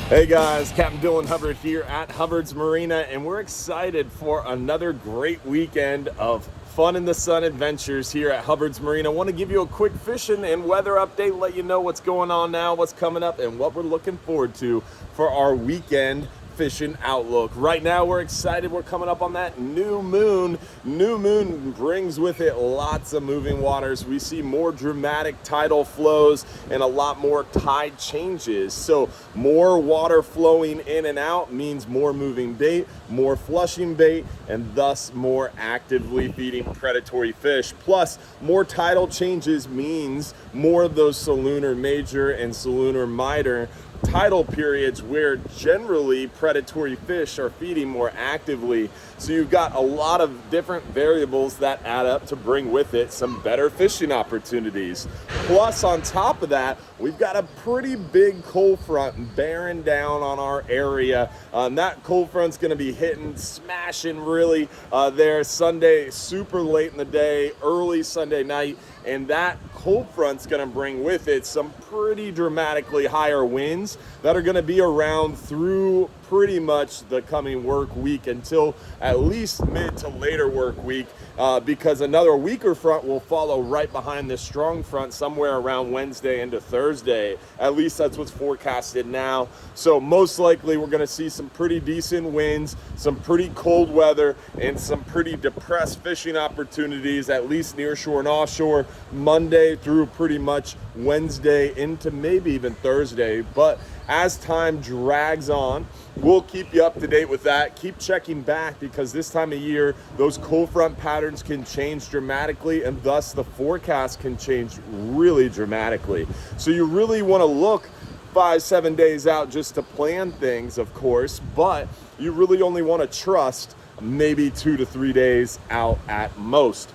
Hey guys, Captain Dylan Hubbard here at Hubbard's Marina, and we're excited for another great weekend of fun in the sun adventures here at Hubbard's Marina. I want to give you a quick fishing and weather update, let you know what's going on now, what's coming up, and what we're looking forward to for our weekend fishing outlook. Right now we're excited. We're coming up on that new moon. New moon brings with it lots of moving waters. We see more dramatic tidal flows and a lot more tide changes. So more water flowing in and out means more moving bait, more flushing bait, and thus more actively feeding predatory fish. Plus more tidal changes means more of those salooner major and salooner minor tidal periods where generally predatory fish are feeding more actively. So you've got a lot of different variables that add up to bring with it some better fishing opportunities. Plus on top of that, we've got a pretty big cold front bearing down on our area. That cold front's going to be hitting, smashing really there Sunday, super late in the day, early Sunday night. And that cold front's going to bring with it some pretty dramatically higher winds that are going to be around through pretty much the coming work week until at least mid to later work week, because another weaker front will follow right behind this strong front somewhere around Wednesday into Thursday. At least that's what's forecasted now. So most likely we're going to see some pretty decent winds, some pretty cold weather, and some pretty depressed fishing opportunities, at least near shore and offshore, Monday through pretty much Wednesday into maybe even Thursday. But as time drags on, we'll keep you up to date with that. Keep checking back, because this time of year, those cold front patterns can change dramatically, and thus the forecast can change really dramatically. So you really want to look 5-7 days out just to plan things, of course, but you really only want to trust maybe 2 to 3 days out at most.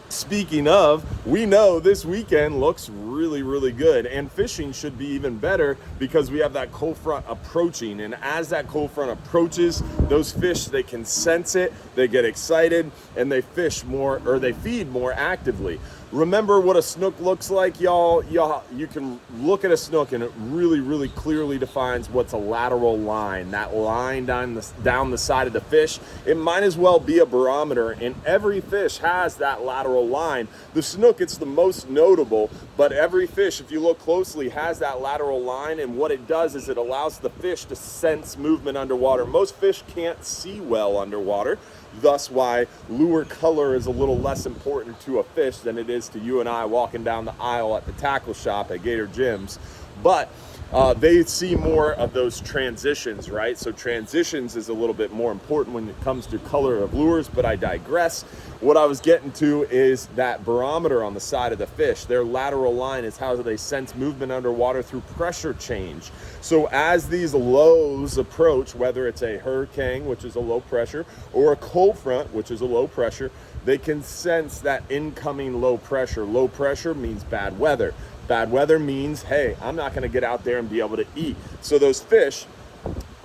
Speaking of, we know this weekend looks really good, and fishing should be even better because we have that cold front approaching. And as that cold front approaches, those fish, they can sense it, they get excited, and they fish more, or they feed more actively. Remember what a snook looks like, y'all. You can look at a snook and it really clearly defines what's a lateral line. That line down the side of the fish, it might as well be a barometer, and every fish has that lateral line. The snook, it's the most notable, but every fish, if you look closely, has that lateral line, and what it does is it allows the fish to sense movement underwater. Most fish can't see well underwater, thus why lure color is a little less important to a fish than it is to you and I walking down the aisle at the tackle shop at Gator Gyms. But they see more of those transitions, right? So transitions is a little bit more important when it comes to color of lures, but I digress. What I was getting to is that barometer on the side of the fish. Their lateral line is how they sense movement underwater through pressure change. So as these lows approach, whether it's a hurricane, which is a low pressure, or a cold front, which is a low pressure, they can sense that incoming low pressure. Low pressure means bad weather. Bad weather means, hey, I'm not going to get out there and be able to eat. So those fish,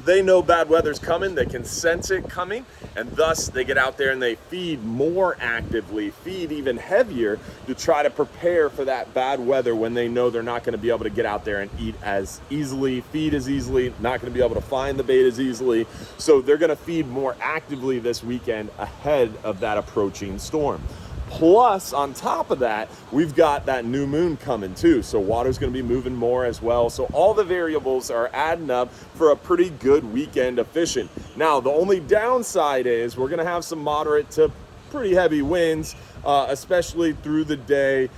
they know bad weather's coming, they can sense it coming, and thus they get out there and they feed more actively, feed even heavier to try to prepare for that bad weather when they know they're not going to be able to get out there and eat as easily, feed as easily, not going to be able to find the bait as easily. So they're going to feed more actively this weekend ahead of that approaching storm. Plus, on top of that, we've got that new moon coming too. So water's going to be moving more as well. So all the variables are adding up for a pretty good weekend of fishing. Now, the only downside is we're going to have some moderate to pretty heavy winds, especially through the day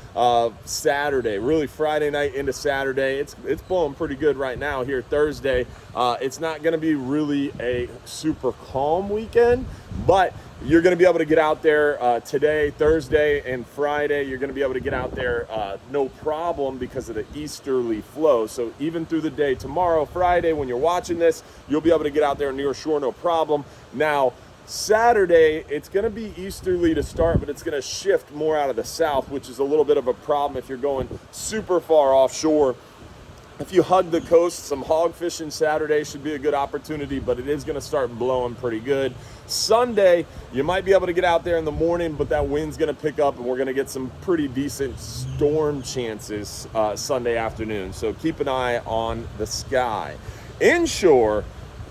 Saturday, really Friday night into Saturday. It's blowing pretty good right now here Thursday. It's not going to be really a super calm weekend, but you're going to be able to get out there today, Thursday, and Friday. You're going to be able to get out there no problem because of the easterly flow. So even through the day tomorrow, Friday, when you're watching this, you'll be able to get out there near shore no problem. Now, Saturday, it's going to be easterly to start, but it's going to shift more out of the south, which is a little bit of a problem if you're going super far offshore. If you hug the coast, some hog fishing Saturday should be a good opportunity, but it is going to start blowing pretty good. Sunday, you might be able to get out there in the morning, but that wind's going to pick up, and we're going to get some pretty decent storm chances Sunday afternoon. So keep an eye on the sky. Inshore,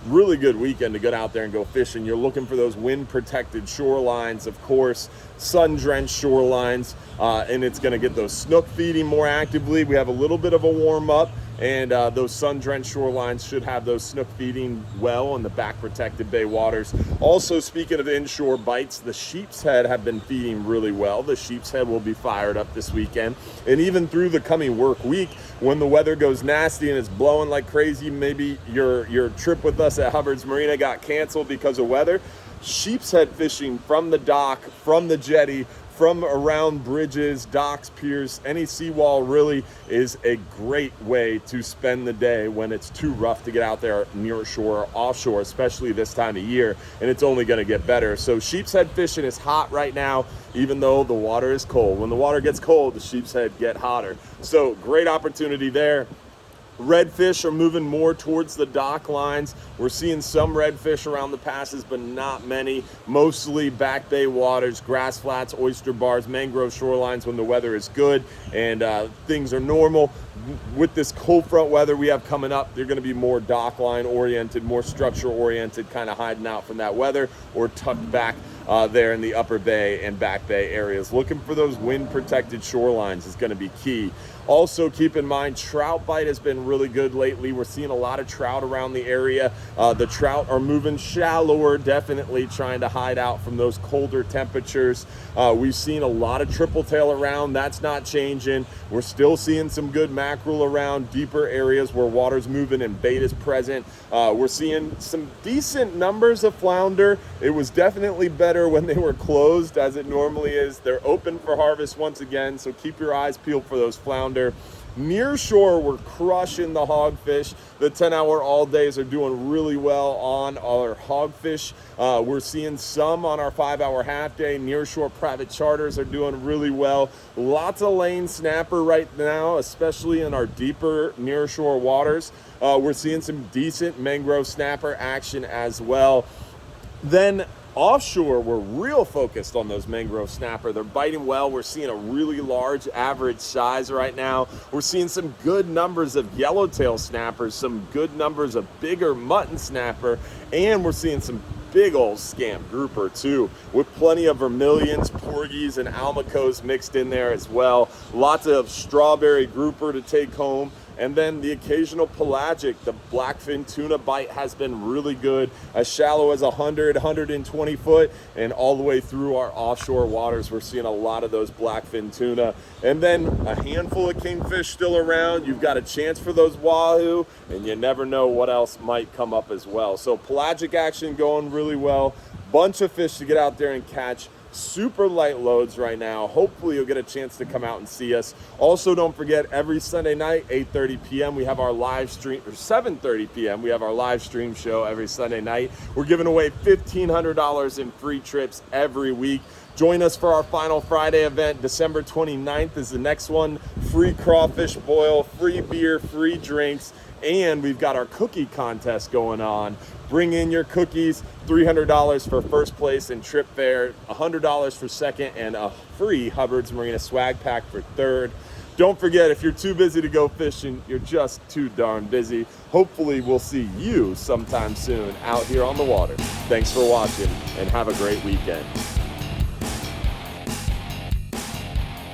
really good weekend to get out there and go fishing. You're looking for those wind protected shorelines, of course, sun drenched shorelines, and it's going to get those snook feeding more actively. We have a little bit of a warm up, and those sun drenched shorelines should have those snook feeding well in the back protected bay waters. Also, speaking of inshore bites, the sheep's head have been feeding really well. The sheep's head will be fired up this weekend, and even through the coming work week, when the weather goes nasty and it's blowing like crazy, maybe your trip with us at Hubbard's Marina got canceled because of weather. Sheep's head fishing from the dock, from the jetty, from around bridges, docks, piers, any seawall really is a great way to spend the day when it's too rough to get out there near shore or offshore, especially this time of year, and it's only going to get better. So sheep's head fishing is hot right now, even though the water is cold. When the water gets cold, the sheep's head get hotter. So great opportunity there. Redfish are moving more towards the dock lines. We're seeing some redfish around the passes, but not many. Mostly back bay waters, grass flats, oyster bars, mangrove shorelines when the weather is good and things are normal. With this cold front weather we have coming up, they're going to be more dock line oriented, more structure oriented, kind of hiding out from that weather or tucked back there in the upper bay and back bay areas. Looking for those wind protected shorelines is going to be key. Also, keep in mind, trout bite has been really good lately. We're seeing a lot of trout around the area. The trout are moving shallower, definitely trying to hide out from those colder temperatures. We've seen a lot of triple tail around. That's not changing. We're still seeing some good mackerel around deeper areas where water's moving and bait is present. We're seeing some decent numbers of flounder. It was definitely better when they were closed, as it normally is. They're open for harvest once again, so keep your eyes peeled for those flounder. Near shore, we're crushing the hogfish. The 10-hour all days are doing really well on our hogfish. We're seeing some on our 5-hour half day. Near shore private charters are doing really well. Lots of lane snapper right now, especially in our deeper near shore waters. We're seeing some decent mangrove snapper action as well. Then offshore, we're real focused on those mangrove snapper. They're biting well. We're seeing a really large average size right now. We're seeing some good numbers of yellowtail snappers, some good numbers of bigger mutton snapper, and we're seeing some big old scamp grouper too, with plenty of vermilions, porgies, and almacos mixed in there as well. Lots of strawberry grouper to take home. And then the occasional pelagic, the blackfin tuna bite has been really good, as shallow as 100, 120 foot, and all the way through our offshore waters. We're seeing a lot of those blackfin tuna. And then a handful of kingfish still around. You've got a chance for those wahoo, and you never know what else might come up as well. So pelagic action going really well. Bunch of fish to get out there and catch. Super light loads right now. Hopefully you'll get a chance to come out and see us. Also, don't forget, every Sunday night, 8:30 p.m. we have our live stream, or 7:30 p.m. we have our live stream show every Sunday night. We're giving away $1,500 in free trips every week. Join us for our final Friday event. December 29th is the next one. Free crawfish boil, free beer, free drinks, and we've got our cookie contest going on. Bring in your cookies, $300 for first place in trip fare, $100 for second, and a free Hubbard's Marina swag pack for third. Don't forget, if you're too busy to go fishing, you're just too darn busy. Hopefully we'll see you sometime soon out here on the water. Thanks for watching, and have a great weekend.